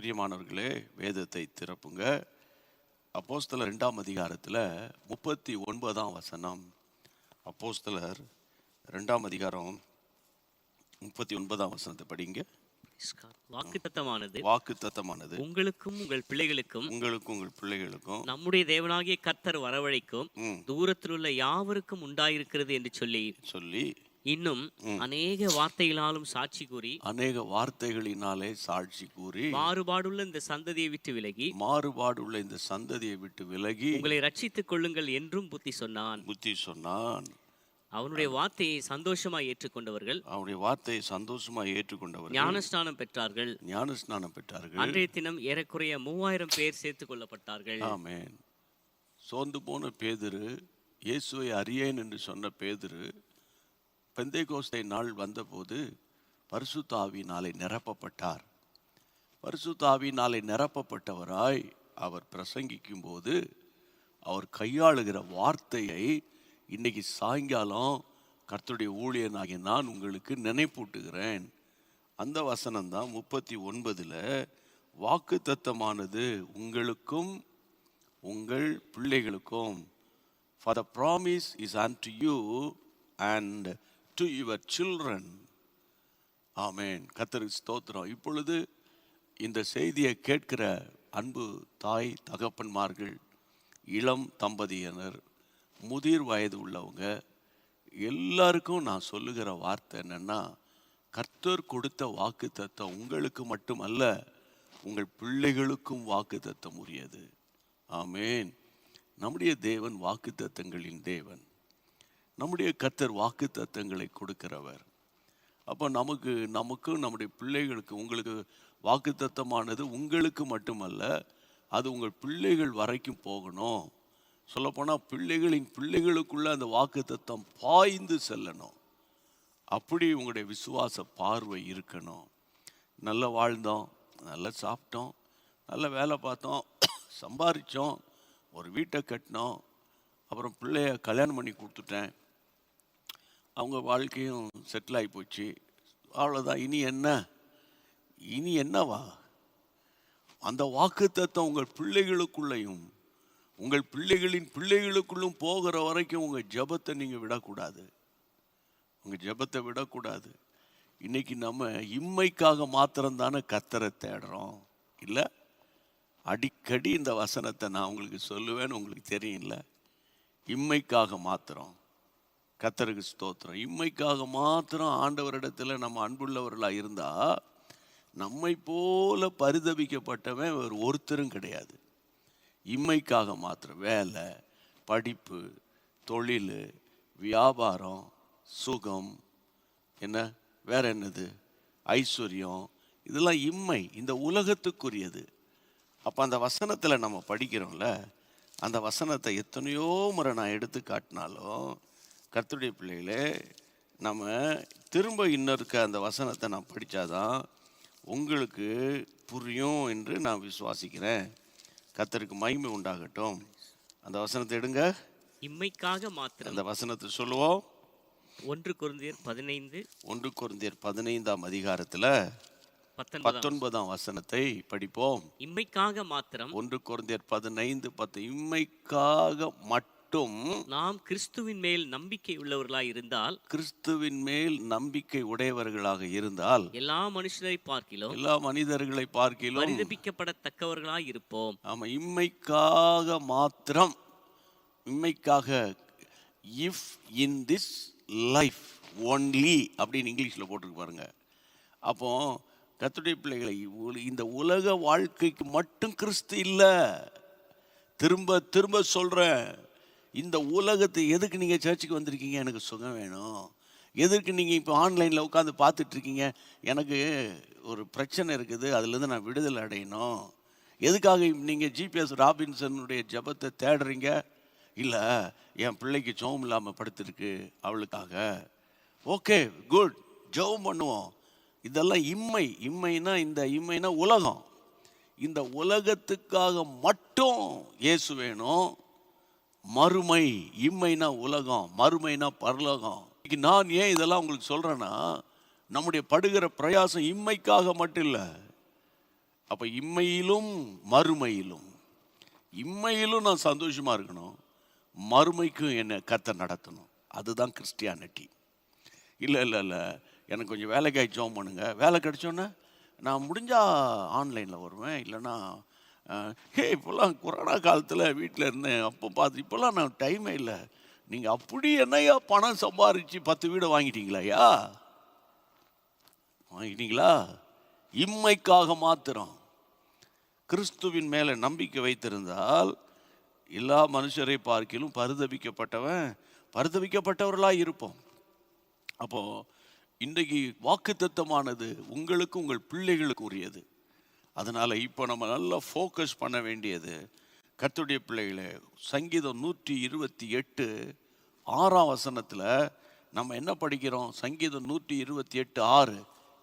பிரியமானவர்களே, வேதத்தை திறப்புங்க. அப்போஸ்தலர் 2ஆம் அதிகாரத்தில் 39ஆம் வசனம். அப்போஸ்தலர் 2ஆம் அதிகாரம் 39ஆம் வசனத்தை படிங்க. வாக்குத்தத்தமானது உங்களுக்கும் உங்கள் பிள்ளைகளுக்கும் நம்முடைய தேவனாகிய கர்த்தர் வரவழைக்கும் தூரத்தில் உள்ள யாவருக்கும் உண்டாயிருக்கிறது என்று சொல்லி இன்னும் அநேக வார்த்தைகளினாலே சாட்சி கூறி மாறுபாடுள்ள இந்த சந்ததியை விட்டு விலகி உங்களை ரட்சித்துக் கொள்ளுங்கள் என்றும் புத்தி சொன்னான். அவனுடைய வார்த்தையை சந்தோஷமாய் ஏற்றுக்கொண்டவர்கள் ஞானஸ்நானம் பெற்றார்கள். அன்றைய தினம் ஏறக்குறைய 3000 பேர் சேர்த்துக் கொள்ளப்பட்டார்கள். ஆமென். சோர்ந்து போன பேதுரு, இயேசுவை அறியேன் என்று சொன்ன பேதுரு, பெந்தேகோஸ்தே நாள் வந்தபோது பரிசுத்த ஆவியினாலே நிரப்பப்பட்டார். பரிசுத்த ஆவியினாலே நிரப்பப்பட்டவராய் அவர் பிரசங்கிக்கும் போது அவர் கையாளுகிற வார்த்தையை இன்னைக்கு சாயங்காலம் கர்த்தருடைய ஊழியனாகிய நான் உங்களுக்கு நினைப்பூட்டுகிறேன். அந்த வசனம் தான் 39 வாக்குத்தத்தமானது உங்களுக்கும் உங்கள் பிள்ளைகளுக்கும். For the promise is unto you and to your children. ஆமென். கர்த்தருக்கு ஸ்தோத்திரம். இப்பொழுது இந்த செய்தியை கேட்கிற அன்பு தாய் தகப்பன்மார்கள், இளம் தம்பதியினர், முதிர் வயது உள்ளவங்க எல்லாருக்கும் நான் சொல்லுகிற வார்த்தை என்னன்னா, கர்த்தர் கொடுத்த வாக்குத்தத்தம் உங்களுக்கு மட்டுமல்ல, உங்கள் பிள்ளைகளுக்கும் வாக்குத்தத்தம் உரியது. ஆமென். நம்முடைய தேவன் வாக்குத்தத்தங்களின் தேவன். நம்முடைய கர்த்தர் வாக்குத்தத்தங்களை கொடுக்கிறவர். அப்போ நமக்கும் நம்முடைய பிள்ளைகளுக்கு, உங்களுக்கு வாக்குத்தத்தமானது உங்களுக்கு மட்டுமல்ல, அது உங்கள் பிள்ளைகள் வரைக்கும் போகணும். சொல்லப்போனால் பிள்ளைகளின் பிள்ளைகளுக்குள்ள அந்த வாக்குத்தத்தம் பாய்ந்து செல்லணும். அப்படி உங்களுடைய விசுவாச பார்வை இருக்கணும். நல்லா வாழ்ந்தோம், நல்லா சாப்பிட்டோம், நல்ல வேலை பார்த்தோம், சம்பாதிச்சோம், ஒரு வீட்டை கட்டினோம், அப்புறம் பிள்ளைய கல்யாணம் பண்ணி கொடுத்துட்டேன், அவங்க வாழ்க்கையும் செட்டில் ஆகி போச்சு, அவ்வளோதான். இனி என்னவா? அந்த வாக்குத்தத்தம் உங்கள் பிள்ளைகளுக்குள்ளேயும் உங்கள் பிள்ளைகளின் பிள்ளைகளுக்குள்ளும் போகிற வரைக்கும் உங்கள் ஜெபத்தை நீங்கள் விடக்கூடாது. இன்னைக்கு நம்ம இம்மைக்காக மாத்திரம்தானே கர்த்தரை தேடுறோம், இல்லை? அடிக்கடி இந்த வசனத்தை நான் உங்களுக்கு சொல்லுவேன்னு உங்களுக்கு தெரியும்ல. இம்மைக்காக மாத்திரம். கர்த்தருக்கு ஸ்தோத்திரம். இம்மைக்காக மாத்திரம் ஆண்டவரிடத்தில் நம்ம அன்புள்ளவர்களாக இருந்தால் நம்மை போல பரிதபிக்கப்பட்டவன் ஒருத்தரும் கிடையாது. இம்மைக்காக மாத்திரம் வேலை, படிப்பு, தொழில், வியாபாரம், சுகம், வேற என்னது, ஐஸ்வர்யம், இதெல்லாம் இம்மை, இந்த உலகத்துக்குரியது. அப்போ அந்த வசனத்தில் நம்ம படிக்கிறோம்ல, அந்த வசனத்தை எத்தனையோ முறை நான் எடுத்து காட்டினாலும் கர்த்தருடைய பிள்ளைகளே, நம்ம திரும்ப இன்னொருக்க அந்த வசனத்தை நான் படித்தாதான் உங்களுக்கு புரியும் என்று நான் விசுவாசிக்கிறேன். கர்த்தருக்கு மகிமை உண்டாகட்டும். அந்த வசனத்தை எடுங்க. இம்மைக்காக மாத்திரம் அந்த வசனத்தை சொல்லுவோம். 1 கொரிந்தியர் 15ஆம் அதிகாரத்தில் 19ஆம் வசனத்தை படிப்போம். இம்மைக்காக மாத்திரம் 1 கொரிந்தியர் 15:10 இம்மைக்காக மட்டும் நாம் கிறிஸ்துவின் மேல் நம்பிக்கை உள்ளவர்களாய் இருந்தால், கிறிஸ்துவின் மேல் நம்பிக்கை உடையவர்களாக இருந்தால் எல்லா மனிதர்களை பார்க்கிலும் பரிதபிக்கப்படத்தக்கவர்களாய் இருப்போம். ஆமா, இம்மைக்காக மாத்திரம், இம்மைக்காக, if in this life only அப்படின்னு இங்கிலீஷில் போட்டிருக்கு பாருங்க. அப்போ கர்த்தருடைய பிள்ளைகளை, இந்த உலக வாழ்க்கைக்கு மட்டும் கிறிஸ்து இல்லை. திரும்ப திரும்ப சொல்கிறேன், இந்த உலகத்தை எதுக்கு நீங்கள் சர்ச்சுக்கு வந்திருக்கீங்க? எனக்கு சுகம் வேணும். எதுக்கு நீங்கள் இப்போ ஆன்லைனில் உட்காந்து பார்த்துட்ருக்கீங்க? எனக்கு ஒரு பிரச்சனை இருக்குது, அதுலேருந்து நான் விடுதலை அடையணும். எதுக்காக நீங்கள் ஜிபிஎஸ் ராபின்சனுடைய ஜபத்தை தேடுறீங்க? இல்லை, என் பிள்ளைக்கு ஜெபம் இல்லாமல் படுத்திருக்கு, அவளுக்காக. ஓகே, குட், ஜெபம் பண்ணுவோம். இதெல்லாம் இம்மைனா உலகம். இந்த உலகத்துக்காக மட்டும் இயேசு வேணும். மறுமை, இம்மைனா உலகம், மறுமைனா பரலோகம். நான் ஏன் இதெல்லாம் உங்களுக்கு சொல்றேன்னா, நம்முடைய படுகிற பிரயாசம் இம்மைக்காக மட்டும் இல்லை, அப்போ இம்மையிலும் மறுமையிலும், இம்மையிலும் நான் சந்தோஷமா இருக்கணும், மறுமைக்கும் என்னை கர்த்தர் நடத்தணும். அதுதான் கிறிஸ்டியானிட்டி. இல்லை இல்லை இல்லை, எனக்கு கொஞ்சம் வேலைக்காய் ஜோம் பண்ணுங்க, வேலை கிடைச்சோன்னே நான் முடிஞ்சால் ஆன்லைனில் வருவேன், இல்லைன்னா இப்போல்லாம் கொரோனா காலத்தில் வீட்டில் இருந்தேன், அப்போ பார்த்து இப்போல்லாம் நான் டைமே இல்லை. நீங்கள் அப்படி என்னையா பணம் சம்பாரித்து 10 வீடை வாங்கிட்டீங்களாயா? வாங்கிட்டீங்களா? இம்மைக்காக மாத்திரம் கிறிஸ்துவின் மேலே நம்பிக்கை வைத்திருந்தால் எல்லா மனுஷரை பார்க்கிலும் பரிதபிக்கப்பட்டவர்களாக இருப்போம். அப்போ இன்றைக்கு வாக்குத்தத்தமானது உங்களுக்கு உங்கள் பிள்ளைகளுக்கு உரியது. அதனால இப்போ நம்ம நல்லா ஃபோக்கஸ் பண்ண வேண்டியது கர்த்தருடைய பிள்ளைகளே. சங்கீதம் 128 6ஆம் வசனத்தில் நம்ம என்ன படிக்கிறோம்? சங்கீதம் 128:6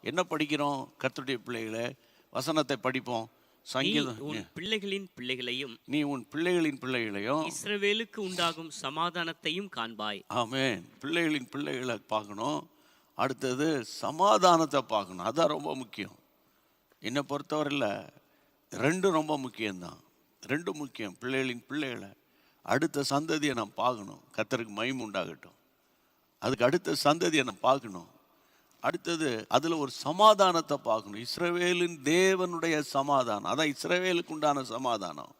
என்ன படிக்கிறோம்? கர்த்தருடைய பிள்ளைகளே, வசனத்தை படிப்போம். சங்கீதம், உன் பிள்ளைகளின் பிள்ளைகளையும், நீ உன் பிள்ளைகளின் பிள்ளைகளையும் இஸ்ரவேலுக்கு உண்டாகும் சமாதானத்தையும் காண்பாய். ஆமென். பிள்ளைகளின் பிள்ளைகளை பார்க்கணும், அடுத்தது சமாதானத்தை பார்க்கணும். அதான் ரொம்ப முக்கியம். என்னை பொறுத்தவரையில் ரெண்டும் ரொம்ப முக்கியம்தான். ரெண்டும் முக்கியம். பிள்ளைகளின் பிள்ளைகளை, அடுத்த சந்ததியை நான் பார்க்கணும், கர்த்தருக்கு மகிமை உண்டாகட்டும். அதுக்கு அடுத்த சந்ததியை நான் பார்க்கணும். அடுத்தது அதில் ஒரு சமாதானத்தை பார்க்கணும். இஸ்ரவேலின் தேவனுடைய சமாதானம், அதான் இஸ்ரவேலுக்கு உண்டான சமாதானம்.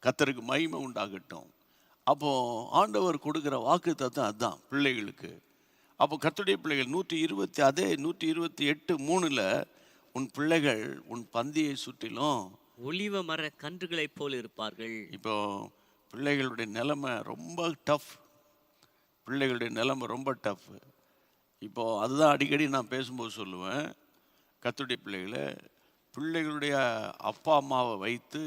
கர்த்தருக்கு மகிமை உண்டாகட்டும். அப்போ ஆண்டவர் கொடுக்குற வாக்குத்தத்தம் அதுதான் பிள்ளைகளுக்கு. அப்போ கர்த்தருடைய பிள்ளைகள் 128:3 உன் பிள்ளைகள் உன் பந்தியை சுற்றிலும் ஒலிவ மர கன்றுகளைப் போல் இருப்பார்கள். இப்போ பிள்ளைகளுடைய நிலைமை ரொம்ப டஃப். பிள்ளைகளுடைய நிலைமை ரொம்ப டஃப். இப்போ அதுதான் அடிக்கடி நான் பேசும்போது சொல்லுவேன். கர்த்தருடைய பிள்ளைகளை, பிள்ளைகளுடைய அப்பா அம்மாவை வைத்து,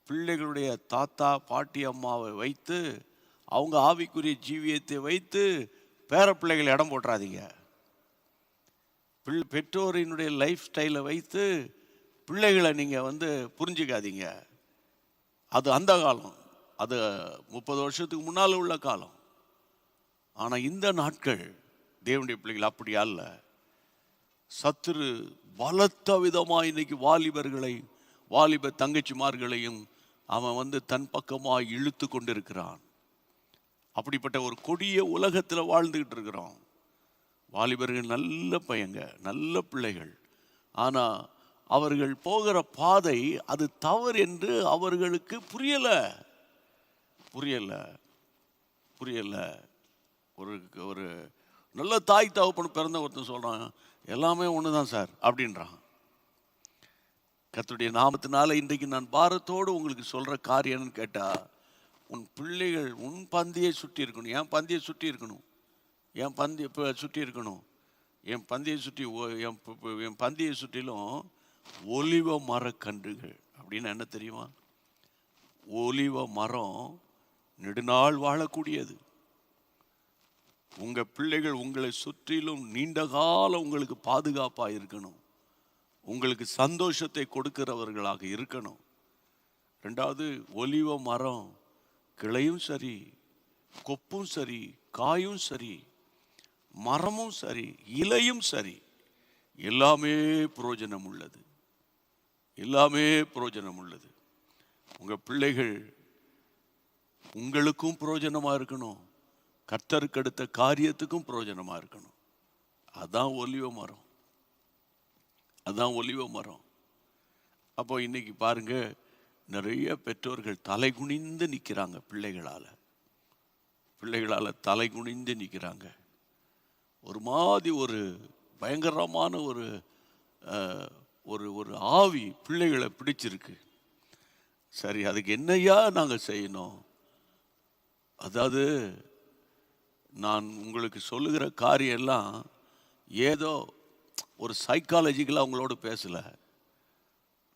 பிள்ளைகளுடைய தாத்தா பாட்டி அம்மாவை வைத்து, அவங்க ஆவிக்குரிய ஜீவியத்தை வைத்து பேர பிள்ளைகள் இடம் போட்டுறாதீங்க. பெற்றோரினுடைய லைஃப் ஸ்டைலை வைத்து பிள்ளைகளை நீங்கள் புரிஞ்சுக்காதீங்க. அது அந்த காலம், அது 30 வருஷத்துக்கு முன்னால் உள்ள காலம். ஆனால் இந்த நாட்கள் தேவனுடைய பிள்ளைகள் அப்படி அல்ல. சத்துரு பலத்த விதமாக இன்னைக்கு வாலிப தங்கச்சிமார்களையும் அவன் தன் பக்கமாக இழுத்து கொண்டிருக்கிறான். அப்படிப்பட்ட ஒரு கொடிய உலகத்தில் வாழ்ந்துகிட்டு இருக்கிறோம். வாலிபர்கள் நல்ல பையங்க, நல்ல பிள்ளைகள். ஆனால் அவர்கள் போகிற பாதை அது தவறு என்று அவர்களுக்கு புரியலை. ஒரு நல்ல தாய் தகப்பன் பிறந்த ஒருத்தன் சொல்கிறான், எல்லாமே ஒன்று தான் சார் அப்படின்றான். கர்த்தருடைய நாமத்தினால இன்றைக்கு நான் பாரத்தோடு உங்களுக்கு சொல்கிற காரியம் என்னன்னு கேட்டால், உன் பிள்ளைகள் உன் பந்தியை சுற்றி இருக்கணும். என் பந்தியை சுற்றி இருக்கணும். என் பந்தியை சுற்றிலும் ஒலிவ மரக்கன்றுகள். அப்படின்னு என்ன தெரியுமா? ஒலிவ மரம் நெடுநாள் வாழக்கூடியது. உங்கள் பிள்ளைகள் உங்களை சுற்றிலும் நீண்ட காலம் உங்களுக்கு பாதுகாப்பாக இருக்கணும், உங்களுக்கு சந்தோஷத்தை கொடுக்கிறவர்களாக இருக்கணும். ரெண்டாவது, ஒலிவ மரம் கிளையும் சரி, கொப்பும் சரி, காயும் சரி, மரமும் சரி, இலையும் சரி, எல்லாமே பிரயோஜனம் உள்ளது. உங்கள் பிள்ளைகள் உங்களுக்கும் பிரயோஜனமாக இருக்கணும், கர்த்தருக்கு அடுத்த காரியத்துக்கும் பிரயோஜனமாக இருக்கணும். அதான் ஒலிவ மரம். அப்போ இன்னைக்கு பாருங்க, நிறைய பெற்றோர்கள் தலை குனிந்து நிற்கிறாங்க. பிள்ளைகளால் தலை குனிந்து நிற்கிறாங்க. ஒரு மாதிரி ஒரு பயங்கரமான ஒரு ஆவி பிள்ளைகளை பிடிச்சிருக்கு. சரி, அதுக்கு என்னையா நாங்கள் செய்யணும்? அதாவது நான் உங்களுக்கு சொல்லுகிற காரியம் எல்லாம் ஏதோ ஒரு சைக்காலஜிக்கலாக அவங்களோட பேசலை.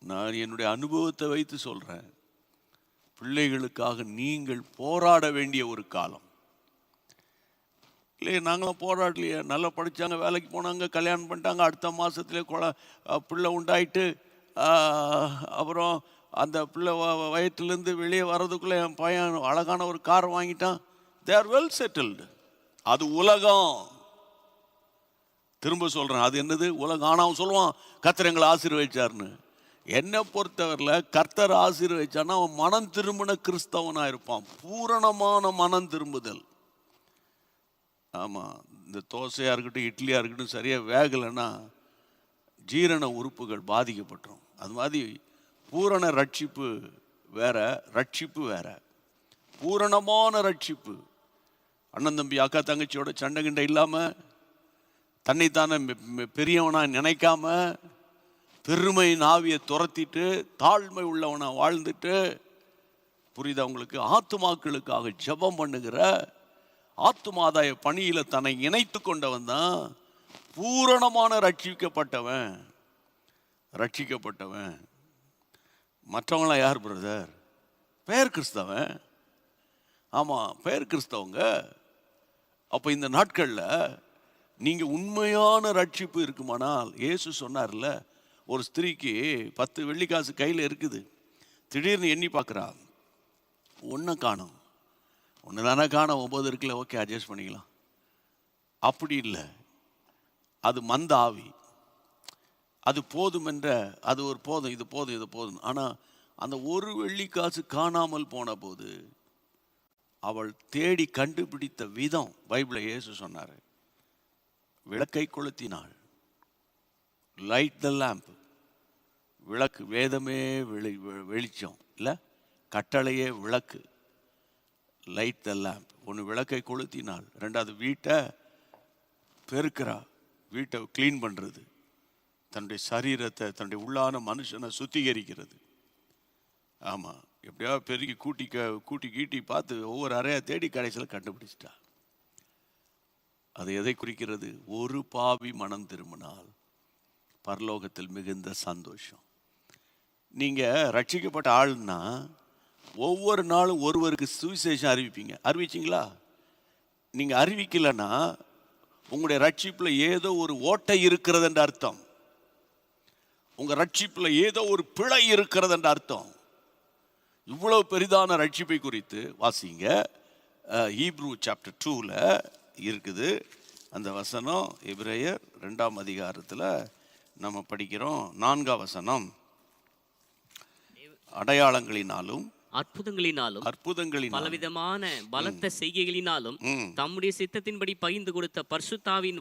நான் என்னுடைய அனுபவத்தை வைத்து சொல்கிறேன். பிள்ளைகளுக்காக நீங்கள் போராட வேண்டிய ஒரு காலம். இல்லையே, நாங்களும் போராடலையே. நல்லா படித்தாங்க, வேலைக்கு போனாங்க, கல்யாணம் பண்ணிட்டாங்க, அடுத்த மாதத்துலேயே பிள்ளை உண்டாயிட்டு, அப்புறம் அந்த பிள்ளை வயிற்றுலேருந்து வெளியே வர்றதுக்குள்ளே என் பையன் அழகான ஒரு கார் வாங்கிட்டான். They are well settled. அது உலகம். திரும்ப சொல்கிறேன், அது என்னது? உலகம். ஆனால் அவன் சொல்லுவான், கர்த்தர் எங்களை ஆசீர்வதிச்சார்னு. என்னை பொறுத்தவரையில் கர்த்தர் ஆசீர்வதிச்சான்னா அவன் மனம் திரும்பின கிறிஸ்தவனா இருப்பான். பூரணமான மனம் திரும்புதல். ஆமாம், இந்த தோசையாக இருக்கட்டும் இட்லியாக இருக்கட்டும் சரியாக வேகலைன்னா ஜீரண உறுப்புகள் பாதிக்கப்பட்டுரும். அது மாதிரி பூரண ரட்சிப்பு வேற, ரட்சிப்பு வேற. பூரணமான ரட்சிப்பு அண்ணன் தம்பி அக்கா தங்கச்சியோட சண்டை கிண்டை இல்லாமல், தன்னைத்தானே பெரியவனா நினைக்காம, பெருமை நாவியை துரத்திட்டு தாழ்மை உள்ளவனா வாழ்ந்துட்டு, புரியுதா உங்களுக்கு, ஆத்துமாக்களுக்காக ஜெபம் பண்ணுகிற ஆத்துமாதாய பணியில தன்னை இணைத்து கொண்டவன் தான் பூரணமான ரட்சிக்கப்பட்டவன். ரட்சிக்கப்பட்டவன். மற்றவங்களாம் யார் பிரதர்? பெயர் கிறிஸ்தவன். ஆமாம், பெயர் கிறிஸ்தவங்க. அப்போ இந்த நாட்களில் நீங்கள் உண்மையான ரட்சிப்பு இருக்குமானால், இயேசு சொன்னார்ல, ஒரு ஸ்திரீக்கு 10 வெள்ளிக்காசு கையில் இருக்குது, திடீர்னு எண்ணி பார்க்குறா, ஒன்று காணும். ஒன்று தானே காணும், 9 இருக்குல்ல, ஓகே அட்ஜஸ்ட் பண்ணிக்கலாம். அப்படி இல்லை, அது மந்த ஆவி. அது போதும் என்ற, அது ஒரு போதும், இது போதும், இது போதும். ஆனால் அந்த ஒரு வெள்ளிக்காசு காணாமல் போன போது அவள் தேடி கண்டுபிடித்த விதம் பைபிளை இயேசு சொன்னார். விளக்கை கொளுத்தினாள். Light the lamp. விளக்கு, வேதமே வெளிச்சம் இல்லை, கட்டளையே விளக்கு. Light the lamp. ஒன்று விளக்கை கொளுத்தினாள், ரெண்டாவது வீட்டை பெருக்கிறா, வீட்டை க்ளீன் பண்ணுறது, தன்னுடைய சரீரத்தை, தன்னுடைய உள்ளான மனுஷனை சுத்திகரிக்கிறது. ஆமாம், எப்படியாவது பெருகி கூட்டி கீட்டி பார்த்து ஒவ்வொரு அறையா தேடி கடைசியில் கண்டுபிடிச்சிட்டா. அது எதை குறிக்கிறது? ஒரு பாவி மனம் திரும்பினால் பரலோகத்தில் மிகுந்த சந்தோஷம். நீங்கள் ரட்சிக்கப்பட்ட ஆள்னா ஒவ்வொரு நாளும் ஒருவருக்கு சுவிசேஷம் அறிவிப்பீங்க. அறிவிச்சிங்களா? நீங்கள் அறிவிக்கலைன்னா உங்களுடைய ரட்சிப்பில் ஏதோ ஒரு ஓட்டை இருக்கிறது என்ற அர்த்தம். உங்கள் ரட்சிப்பில் ஏதோ ஒரு பிழை இருக்கிறது என்ற அர்த்தம். இவ்வளவு பெரிதான ரட்சிப்பை குறித்து வாசிங்க. ஹீப்ரூ சாப்டர் 2ல் இருக்குது அந்த வசனம். எபிரேயர் 2ஆம் அதிகாரத்தில் நம்ம படிக்கிறோம் 4ஆம் வசனம். அடையாளங்களினாலும் அற்புதங்களினாலும் பலவிதமான பலத்த செய்கைகளினாலும் தம்முடைய சித்தத்தின்படி பகிர்ந்து கொடுத்த பரிசுத்தாவின்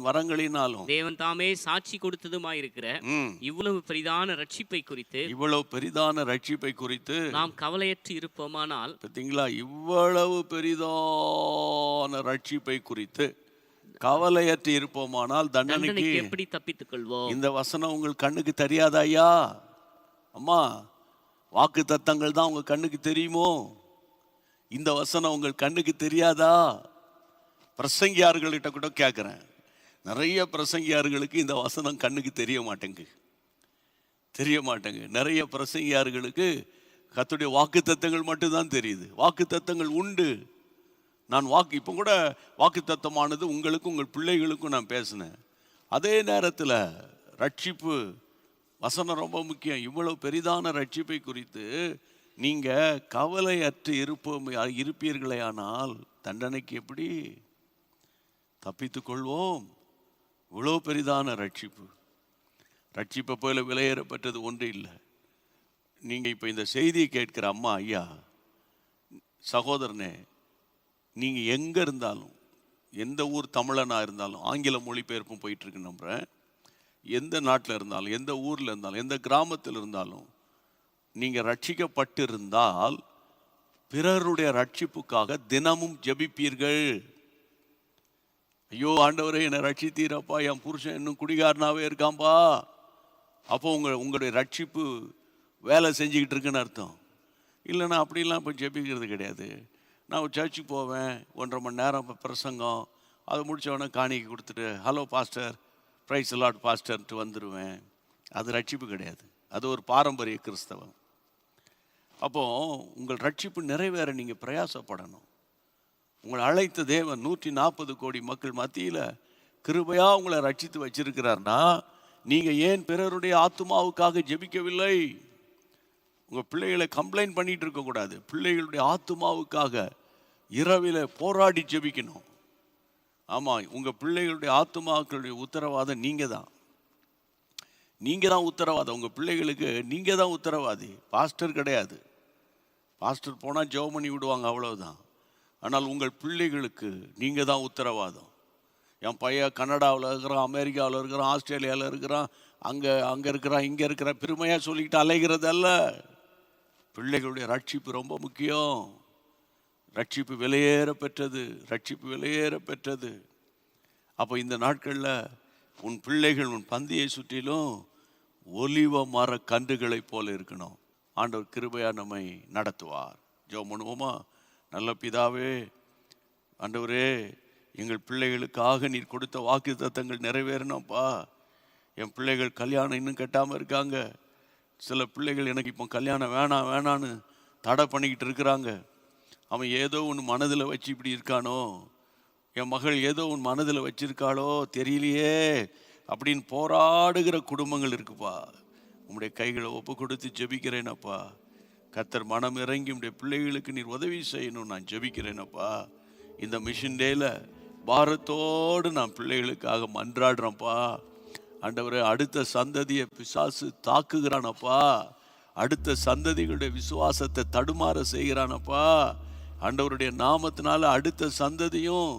வரங்களினாலும் தேவன் தாமே சாட்சி கொடுத்ததுமாயிருக்கிற இவ்வளவு பெரிதான ரட்சிப்பை குறித்து நாம் கவலையற்று இருப்போமானால். பார்த்தீங்களா? இவ்வளவு பெரிதான ரட்சிப்பை குறித்து கவலையற்று இருப்போமானால் தண்டனைக்கு எப்படி தப்பித்துக் கொள்வோம்? இந்த வசனம் உங்கள் கண்ணுக்கு தெரியாதா ஐயா? அம்மா, வாக்கு தத்தங்கள் தான் உங்க கண்ணுக்கு தெரியுமோ? இந்த வசனம் உங்கள் கண்ணுக்கு தெரியாதா? பிரசங்கியார்கள்கிட்ட கூட கேட்குறேன், நிறைய பிரசங்கியார்களுக்கு இந்த வசனம் கண்ணுக்கு தெரிய மாட்டேங்கு. நிறைய பிரசங்கியார்களுக்கு கர்த்தருடைய வாக்கு தத்தங்கள் மட்டும்தான் தெரியுது. வாக்கு தத்தங்கள் உண்டு. நான் இப்போ கூட வாக்கு தத்தமானது உங்களுக்கும் உங்கள் பிள்ளைகளுக்கும் நான் பேசினேன். அதே நேரத்தில் ரட்சிப்பு வசனம் ரொம்ப முக்கியம். இவ்வளவு பெரிதான ரட்சிப்பை குறித்து நீங்கள் கவலையற்று இருப்பீர்களே ஆனால் தண்டனைக்கு எப்படி தப்பித்துக் கொள்வோம்? இவ்வளோ பெரிதான ரட்சிப்பை போல விலையேறப்பட்டது ஒன்று இல்லை. நீங்கள் இப்போ இந்த செய்தியை கேட்கிற அம்மா, ஐயா, சகோதரனே, நீங்கள் எங்கே இருந்தாலும், எந்த ஊர் தமிழனாக இருந்தாலும், ஆங்கில மொழிபெயர்ப்பும் போயிட்டுருக்கு நம்புகிறேன், எந்த நாட்டில் இருந்தாலும், எந்த ஊரில் இருந்தாலும், எந்த கிராமத்தில் இருந்தாலும், நீங்கள் ரட்சிக்கப்பட்டிருந்தால் பிறருடைய ரட்சிப்புக்காக தினமும் ஜெபிப்பீர்கள். ஐயோ ஆண்டவரே, என்னை ரட்சித்தீரப்பா, என் புருஷன் இன்னும் குடிகாரனாகவே இருக்காம்பா. அப்போ உங்களுடைய ரட்சிப்பு வேலை செஞ்சுக்கிட்டு இருக்குன்னு அர்த்தம். இல்லைன்னா அப்படிலாம் இப்போ ஜெபிக்கிறது கிடையாது. நான் ஒரு சர்ச்சுக்கு போவேன், 1.5 மணி நேரம் பிரசங்கம், அதை முடித்தவொடனே காணிக்கை கொடுத்துட்டு ஹலோ பாஸ்டர், பிரைஸ் லார்ட் பாஸ்டர்ன்ட்டு வந்துடுவேன். அது ரட்சிப்பு கிடையாது. அது ஒரு பாரம்பரிய கிறிஸ்தவம். அப்போது உங்கள் ரட்சிப்பு நிறைவேற நீங்கள் பிரயாசப்படணும். உங்களை அழைத்த தேவன் 140 கோடி மக்கள் மத்தியில் கிருபையாக உங்களை ரட்சித்து வச்சிருக்கிறார்னா நீங்கள் ஏன் பிறருடைய ஆத்துமாவுக்காக ஜெபிக்கவில்லை? உங்கள் பிள்ளைகளை கம்ப்ளைண்ட் பண்ணிகிட்டு இருக்கக்கூடாது. பிள்ளைகளுடைய ஆத்துமாவுக்காக இரவில் போராடி ஜெபிக்கணும். ஆமாம், உங்கள் பிள்ளைகளுடைய ஆத்துமாக்களுடைய உத்தரவாதம் நீங்கள் தான். நீங்கள் தான் உத்தரவாதம். உங்கள் பிள்ளைகளுக்கு நீங்கள் தான் உத்தரவாதி, பாஸ்டர் கிடையாது. பாஸ்டர் போனால் ஜெபம் பண்ணி விடுவாங்க, அவ்வளவுதான். ஆனால் உங்கள் பிள்ளைகளுக்கு நீங்கள் தான் உத்தரவாதம். என் பையன் கனடாவில் இருக்கிறான், அமெரிக்காவில் இருக்கிறான், ஆஸ்திரேலியாவில் இருக்கிறான், அங்கே இருக்கிறான், இங்கே இருக்கிற பெருமையாக சொல்லிக்கிட்டு அலைகிறதல்ல. பிள்ளைகளுடைய ரட்சிப்பு ரொம்ப முக்கியம். ரட்சிப்பு விலையேற பெற்றது, ரட்சிப்பு விலையேற பெற்றது. அப்போ இந்த நாட்களில் உன் பிள்ளைகள் உன் பந்தியை சுற்றிலும் ஒலிவ மர கன்றுகளைப் போல இருக்கணும். ஆண்டவர் கிருபையா நம்மை நடத்துவார். ஜெபம் பண்ணுவோமா? நல்ல பிதாவே, ஆண்டவரே, எங்கள் பிள்ளைகளுக்காக நீர் கொடுத்த வாக்கு தத்தங்கள் நிறைவேறணும்ப்பா. என் பிள்ளைகள் கல்யாணம் இன்னும் கட்டாமல் இருக்காங்க. சில பிள்ளைகள் எனக்கு இப்போ கல்யாணம் வேணாம் வேணான்னு தடை பண்ணிக்கிட்டு இருக்கிறாங்க. அவன் ஏதோ ஒன்று மனதில் வச்சு இப்படி இருக்கானோ, என் மகள் ஏதோ ஒன்று மனதில் வச்சிருக்காளோ தெரியலையே அப்படின்னு போராடுகிற குடும்பங்கள் இருக்குப்பா. உம்முடைய கைகளை ஒப்பு கொடுத்து ஜெபிக்கிறேனப்பா. கர்த்தர் மனம் இறங்கி உம்முடைய பிள்ளைகளுக்கு நீர் உதவி செய்யணும் நான் ஜெபிக்கிறேனப்பா. இந்த மிஷன் டேல பாரத்தோடு நான் பிள்ளைகளுக்காக மன்றாடுறேன்ப்பா. ஆண்டவரே, அடுத்த சந்ததியை பிசாசு தாக்குகிறானப்பா. அடுத்த சந்ததிகளுடைய விசுவாசத்தை தடுமாற செய்கிறானப்பா. ஆண்டவருடைய நாமத்தினால அடுத்த சந்ததியும்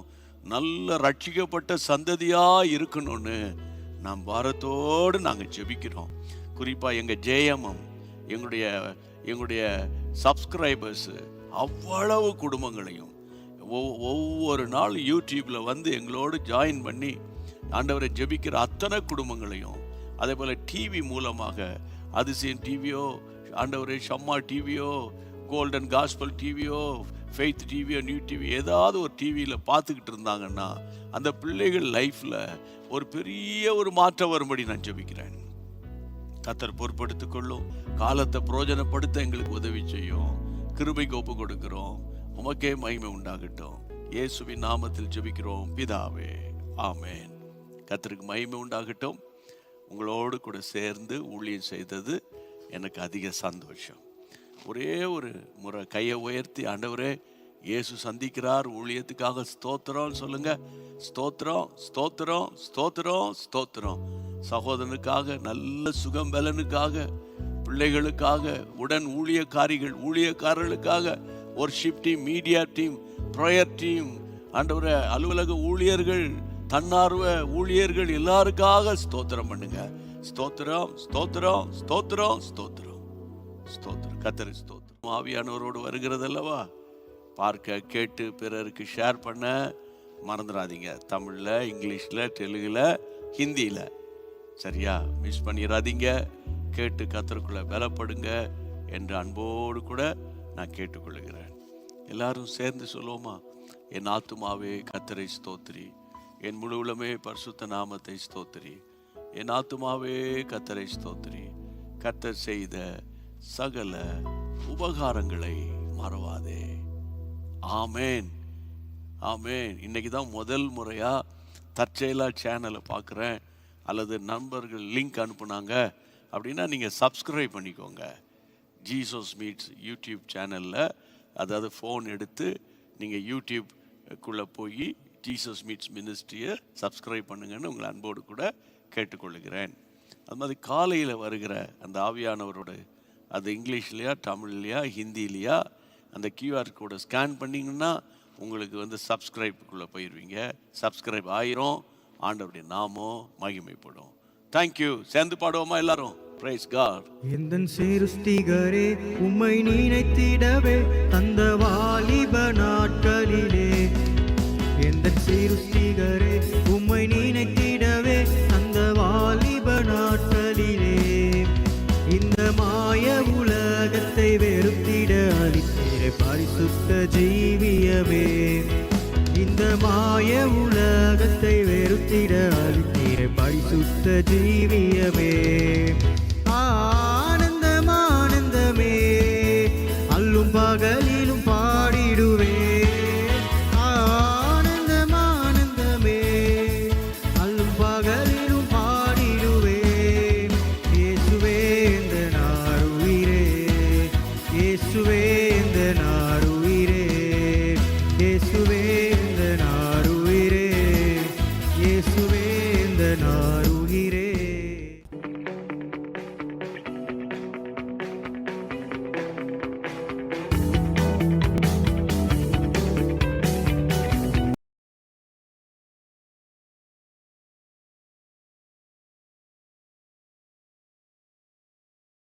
நல்ல ரட்சிக்கப்பட்ட சந்ததியா இருக்கணும்னு நாம் பாரத்தோடு நாங்கள் ஜெபிக்கிறோம். குறிப்பாக எங்கள் ஜேஎம்எம், எங்களுடைய சப்ஸ்கிரைபர்ஸு, அவ்வளவு குடும்பங்களையும் ஒவ்வொரு நாள் யூடியூப்பில் வந்து எங்களோடு ஜாயின் பண்ணி ஆண்டவரை ஜெபிக்கிற அத்தனை குடும்பங்களையும், அதே போல் டிவி மூலமாக அதிசயம் டிவியோ, ஆண்டவரே ஷம்மா டிவியோ, கோல்டன் காஸ்பல் டிவியோ, ஃபெய்த் டிவியோ, நியூ டிவி, ஏதாவது ஒரு டிவியில் பார்த்துக்கிட்டு இருந்தாங்கன்னா அந்த பிள்ளைகள் லைஃப்பில் ஒரு பெரிய ஒரு மாற்றம் வரும்படி நான் ஜெபிக்கிறேன். கர்த்தர் பொறுப்படுத்திக் கொள்ளும். காலத்தை பிரயோஜனப்படுத்த எங்களுக்கு உதவி செய்யும். கிருபைக்கு ஒப்பு கொடுக்கிறோம். உமக்கே மகிமை உண்டாகட்டும். இயேசுவின் நாமத்தில் ஜெபிக்கிறோம் பிதாவே, ஆமேன். கர்த்தருக்கு மகிமை உண்டாகட்டும். உங்களோடு கூட சேர்ந்து ஊழியம் செய்தது எனக்கு அதிக சந்தோஷம். ஒரே ஒரு முறை கையை உயர்த்தி, ஆண்டவரே, இயேசு சந்திக்கிறார், ஊழியத்துக்காக ஸ்தோத்திரம் சொல்லுங்க. ஸ்தோத்திரம், ஸ்தோத்திரம், ஸ்தோத்திரம், ஸ்தோத்திரம். சகோதரனுக்காக, நல்ல சுகம் பலனுக்காக, பிள்ளைகளுக்காக, உடன் ஊழியக்காரர்களுக்காக, worship team, media team, prayer team, ஆண்டவரே, அலுவலக ஊழியர்கள், தன்னார்வ ஊழியர்கள் எல்லாருக்காக ஸ்தோத்திரம் பண்ணுங்க. ஸ்தோத்திரம், ஸ்தோத்திரம், ஸ்தோத்திரம், ஸ்தோத்திரம், ஸ்தோத்திரம். கர்த்தர் ஸ்தோத்திரம். ஆவியானவரோடு வருகிறது அல்லவா, பார்க்க கேட்டு பிறருக்கு ஷேர் பண்ண மறந்துடாதீங்க. தமிழில், இங்கிலீஷில், தெலுங்கில், ஹிந்தியில். சரியா? மிஸ் பண்ணிடாதீங்க. கேட்டு கர்த்தருக்குள்ள பலப்படுங்க என்று அன்போடு கூட நான் கேட்டுக்கொள்கிறேன். எல்லாரும் சேர்ந்து சொல்லுவோமா? என் ஆத்துமாவே கர்த்தரை ஸ்தோத்திரி, என் முழு உள்ளமே பரிசுத்த நாமத்தை ஸ்தோத்திரி. என் ஆத்துமாவே கர்த்தரை ஸ்தோத்திரி, கர்த்தர் செய்த சகல உபகாரங்களை மறவாதே. ஆமேன், ஆமேன். இன்னைக்கு தான் முதல் முறையா தற்செயலா சேனலை பார்க்குறேன், அல்லது நண்பர்கள் லிங்க் அனுப்புனாங்க அப்படின்னா நீங்கள் சப்ஸ்கிரைப் பண்ணிக்கோங்க. ஜீசஸ் மீட்ஸ் யூடியூப் சேனலில், அதாவது ஃபோன் எடுத்து நீங்கள் யூடியூப்குள்ளே போய் ஜீசஸ் மீட்ஸ் மினிஸ்ட்ரியை சப்ஸ்கிரைப் பண்ணுங்கன்னு உங்களை அன்போடு கூட கேட்டுக்கொள்கிறேன். அது மாதிரி காலையில் வருகிற அந்த ஆவியானவரோட, அது இங்கிலீஷ்லையா, தமிழ்லையா, ஹிந்திலையா, அந்த கியூஆர் கோடை ஸ்கேன் பண்ணிங்கன்னா உங்களுக்கு சப்ஸ்கிரைப்புக்குள்ளே போயிடுவீங்க. சப்ஸ்கிரைப் ஆயிரும். ஆண்டவருடைய நாமம் மகிமைப்படும். தேங்க்யூ. சேர்ந்து பாடுவோமா எல்லாரும்? Praise God. எந்தன் சிருஷ்டிகரே, உம்மை நினைத்திடவே தந்த வாலிப நாட்களிலே, எந்தன் சிருஷ்டிகரே, உம்மை நினைத்திடவே தந்த வாலிப நாட்களிலே, இந்த மாய உலகத்தை வெறுத்திட அளித்தீரே பரிசுத்த ஜீவியமே, இந்த மாய உலகத்தை வெறுத்திட அளித்தீரே பரிசுத்த ஜீவியமே.